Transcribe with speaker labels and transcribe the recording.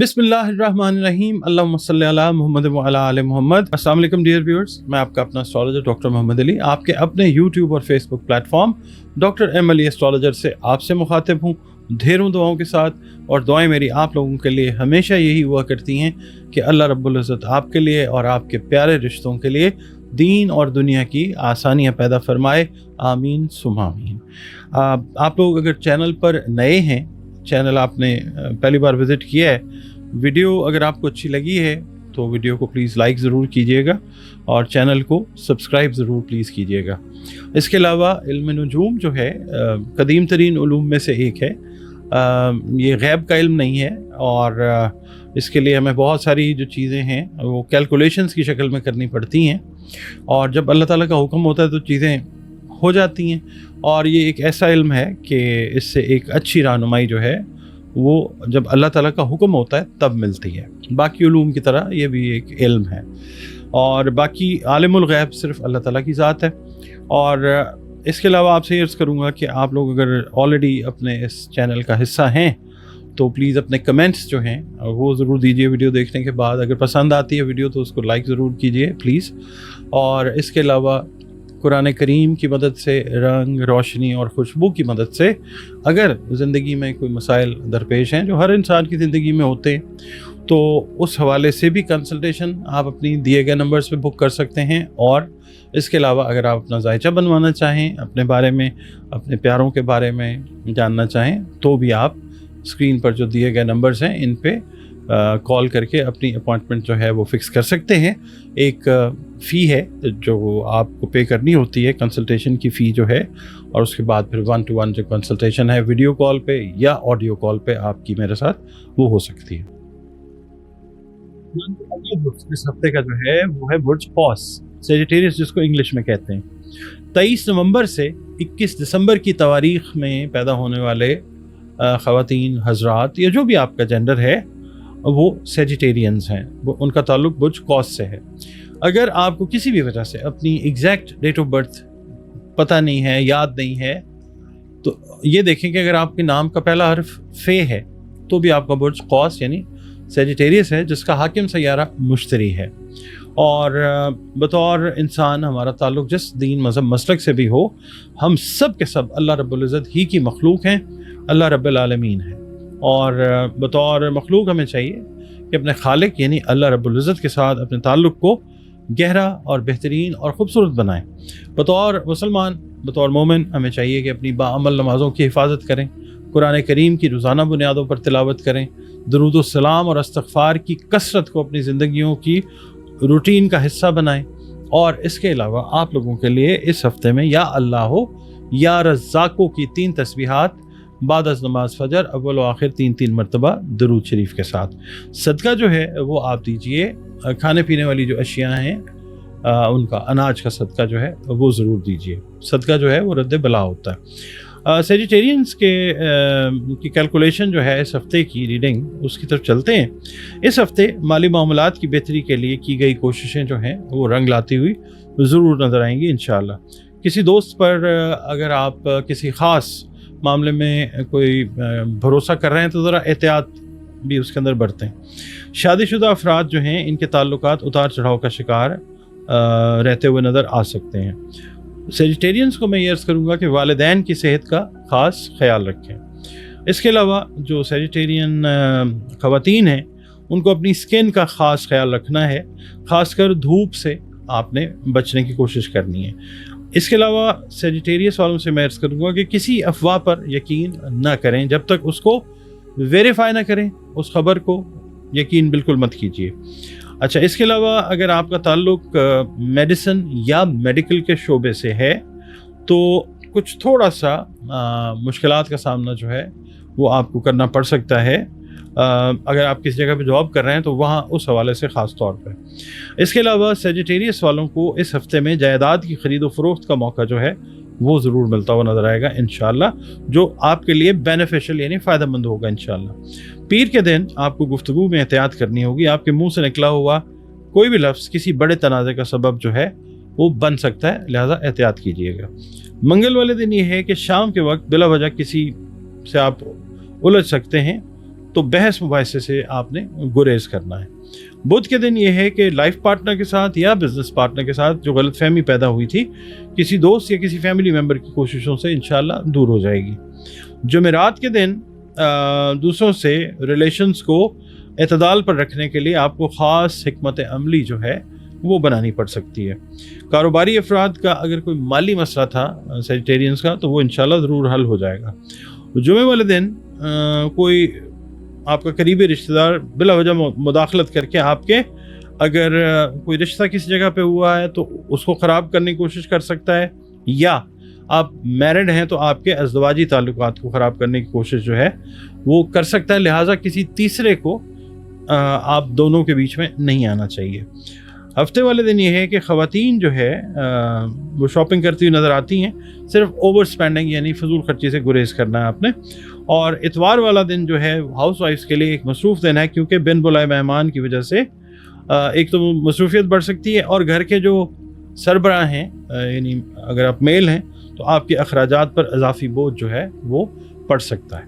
Speaker 1: बिस्मिल्लाहिर्रहमानिर्रहीम अल्लाहुम्मा सल्ली अला मुहम्मद व अला आले मुहम्मद। अस्सलाम वालेकुम डियर व्यूअर्स, मैं आपका अपना एस्ट्रोलॉजर डॉक्टर मोहम्मद अली आपके अपने यूट्यूब और Facebook platform doctor M Ali astrologer से आपसे मुखातिब हूँ ढेरों दुआओं के साथ। और दुआएं मेरी आप लोगों के लिए हमेशा यही हुआ करती हैं कि अल्लाह रब्बुल इज़्ज़त आपके लिए और आपके प्यारे रिश्तों के लिए दीन और दुनिया की आसानियाँ पैदा फरमाए, आमीन सुम्मा आमीन। आप लोग अगर चैनल पर नए हैं, चैनल आपने पहली बार विज़िट किया है, वीडियो अगर आपको अच्छी लगी है तो वीडियो को प्लीज़ लाइक ज़रूर कीजिएगा और चैनल को सब्सक्राइब ज़रूर प्लीज़ कीजिएगा। इसके अलावा इल्म नुजूम जो है कदीम तरीन उलूम में से एक है। ये गैब का इल्म नहीं है और इसके लिए हमें बहुत सारी जो चीज़ें हैं वो कैलकुलेशंस की शक्ल में करनी पड़ती हैं, और जब अल्लाह ताला का हुक्म होता है तो चीज़ें हो जाती हैं। और ये एक ऐसा इल्म है कि इससे एक अच्छी रहनुमाई जो है वो जब अल्लाह ताला का हुक्म होता है तब मिलती है। बाकी उलूम की तरह ये भी एक इल्म है, और बाकी आलिमुल गैब सिर्फ अल्लाह ताला की ज़ात है। और इसके अलावा आपसे अर्ज़ करूँगा कि आप लोग अगर ऑलरेडी अपने इस चैनल का हिस्सा हैं तो प्लीज़ अपने कमेंट्स जो हैं वो ज़रूर दीजिए वीडियो देखने के बाद। अगर पसंद आती है वीडियो तो उसको लाइक ज़रूर कीजिए प्लीज़। और इसके अलावा कुरान करीम की मदद से, रंग रोशनी और खुशबू की मदद से अगर ज़िंदगी में कोई मसाइल दरपेश हैं जो हर इंसान की ज़िंदगी में होते हैं, तो उस हवाले से भी कंसल्टेशन आप अपनी दिए गए नंबर्स पे बुक कर सकते हैं। और इसके अलावा अगर आप अपना जायचा बनवाना चाहें, अपने बारे में, अपने प्यारों के बारे में जानना चाहें, तो भी आप स्क्रीन पर जो दिए गए नंबर्स हैं इन पे कॉल करके अपनी अपॉइंटमेंट जो है वो फ़िक्स कर सकते हैं। एक फ़ी है जो आपको पे करनी होती है, कंसल्टेशन की फ़ी जो है, और उसके बाद फिर 1-to-1 जो कंसल्टेशन है वीडियो कॉल पे या ऑडियो कॉल पे आपकी मेरे साथ वो हो सकती है। इस हफ्ते का जो है वो है बुर्ज कौस, सेजिटेरियस जिसको इंग्लिश में कहते हैं। 23 नवंबर से 21 दिसंबर की तवारीख़ में पैदा होने वाले ख़वातीन, हज़रात या जो भी आपका जेंडर है वो सेजिटेरियंस हैं, वो उनका ताल्लुक बुर्ज कौस से है। अगर आपको किसी भी वजह से अपनी एग्जैक्ट डेट ऑफ बर्थ पता नहीं है, याद नहीं है, तो ये देखें कि अगर आपके नाम का पहला हर्फ फे है तो भी आपका बुर्ज कौस यानी सेजिटेरियस है, जिसका हाकिम सैयारा मुश्तरी है। और बतौर इंसान हमारा ताल्लुक जिस दीन मज़हब मसलक से भी हो, हम सब के सब अल्लाह रब्बुल इज़्ज़त ही की मखलूक हैं, अल्लाह रब्बुल आलमीन है। और बतौर मखलूक हमें चाहिए कि अपने खालिक यानी अल्लाह रब्बुल इज़्ज़त के साथ अपने ताल्लुक़ को गहरा और बेहतरीन और ख़ूबसूरत बनाएं। बतौर मुसलमान, बतौर मोमिन हमें चाहिए कि अपनी बाअमल नमाज़ों की हिफाजत करें, कुरान करीम की रोज़ाना बुनियादों पर तिलावत करें, दुरूद सलाम और इस्तग़फ़ार की कसरत को अपनी ज़िंदगियों की रूटीन का हिस्सा बनाएं। और इसके अलावा आप लोगों के लिए इस हफ़्ते में या अल्लाह या रज़्ज़ाक़ो की 3 तस्बीहात बाद अज़ नमाज फ़जर अव्वल व आखिर 3-3 मरतबा दरूद शरीफ के साथ। सदका जो है वो आप दीजिए, खाने पीने वाली जो अशिया हैं उनका, अनाज का सदका जो है वो ज़रूर दीजिए। सदका जो है वो रद्द बला होता है। सेजिटेरियंस की कैलकुलेशन जो है इस हफ़्ते की रीडिंग, उसकी तरफ चलते हैं। इस हफ़्ते माली मामलात की बेहतरी के लिए की गई कोशिशें जो हैं वो रंग लाती हुई ज़रूर नज़र आएंगी इंशाअल्लाह। किसी दोस्त पर अगर आप किसी ख़ास मामले में कोई भरोसा कर रहे हैं तो ज़रा एहतियात भी उसके अंदर बरतें। शादीशुदा अफराद जो हैं इनके ताल्लुकात उतार चढ़ाव का शिकार रहते हुए नज़र आ सकते हैं। सेजिटेरियंस को मैं ये अर्ज़ करूँगा कि वालिदैन की सेहत का ख़ास ख्याल रखें। इसके अलावा जो सेजिटेरियन ख़वातीन हैं उनको अपनी स्किन का ख़ास ख्याल रखना है, ख़ासकर धूप से आपने बचने की कोशिश करनी है। इसके अलावा सेजिटेरियस वालों से मैं अर्ज़ करूँगा कि किसी अफवाह पर यकीन न करें, जब तक उसको वेरीफाई ना करें उस ख़बर को यकीन बिल्कुल मत कीजिए। अच्छा, इसके अलावा अगर आपका ताल्लुक मेडिसिन या मेडिकल के शोबे से है तो कुछ थोड़ा सा मुश्किलात का सामना जो है वो आपको करना पड़ सकता है। अगर आप किसी जगह पे जॉब कर रहे हैं तो वहाँ उस हवाले से ख़ास तौर पे। इसके अलावा सेजिटेरियस वालों को इस हफ़्ते में जायदाद की ख़रीद व फ़रोख्त का मौका जो है वो ज़रूर मिलता हुआ नज़र आएगा इंशाअल्लाह, जो आपके लिए बेनिफिशियल यानी फ़ायदेमंद होगा इंशाअल्लाह। पीर के दिन आपको गुफ्तगू में एहतियात करनी होगी। आपके मुँह से निकला हुआ कोई भी लफ्ज़ किसी बड़े तनाज़े का सबब जो है वो बन सकता है, लिहाजा एहतियात कीजिएगा। मंगल वाले दिन ये है कि शाम के वक्त बिला वजह किसी से आप उलझ सकते हैं, تو بحث مباحثے سے آپ نے گریز کرنا ہے۔ بدھ کے دن یہ ہے کہ لائف پارٹنر کے ساتھ یا بزنس پارٹنر کے ساتھ جو غلط فہمی پیدا ہوئی تھی کسی دوست یا کسی فیملی ممبر کی کوششوں سے انشاءاللہ دور ہو جائے گی۔ جمعرات کے دن دوسروں سے ریلیشنز کو اعتدال پر رکھنے کے لیے آپ کو خاص حکمت عملی جو ہے وہ بنانی پڑ سکتی ہے۔ کاروباری افراد کا اگر کوئی مالی مسئلہ تھا سیجیٹیرینز کا تو وہ انشاءاللہ ضرور حل ہو جائے گا۔ جمعے والے دن کوئی آپ کا قریبی رشتہ دار بلا وجہ مداخلت کر کے آپ کے اگر کوئی رشتہ کسی جگہ پہ ہوا ہے تو اس کو خراب کرنے کی کوشش کر سکتا ہے، یا آپ میرڈ ہیں تو آپ کے ازدواجی تعلقات کو خراب کرنے کی کوشش جو ہے وہ کر سکتا ہے، لہٰذا کسی تیسرے کو آپ دونوں کے بیچ میں نہیں آنا چاہیے۔ ہفتے والے دن یہ ہے کہ خواتین جو ہے وہ شاپنگ کرتی ہوئی نظر آتی ہیں، صرف اوور سپینڈنگ یعنی فضول خرچی سے گریز کرنا ہے آپ نے۔ اور اتوار والا دن جو ہے ہاؤس وائفز کے لیے ایک مصروف دن ہے، کیونکہ بن بلائے مہمان کی وجہ سے ایک تو مصروفیت بڑھ سکتی ہے، اور گھر کے جو سربراہ ہیں یعنی اگر آپ میل ہیں تو آپ کے اخراجات پر اضافی بوجھ جو ہے وہ پڑ سکتا ہے۔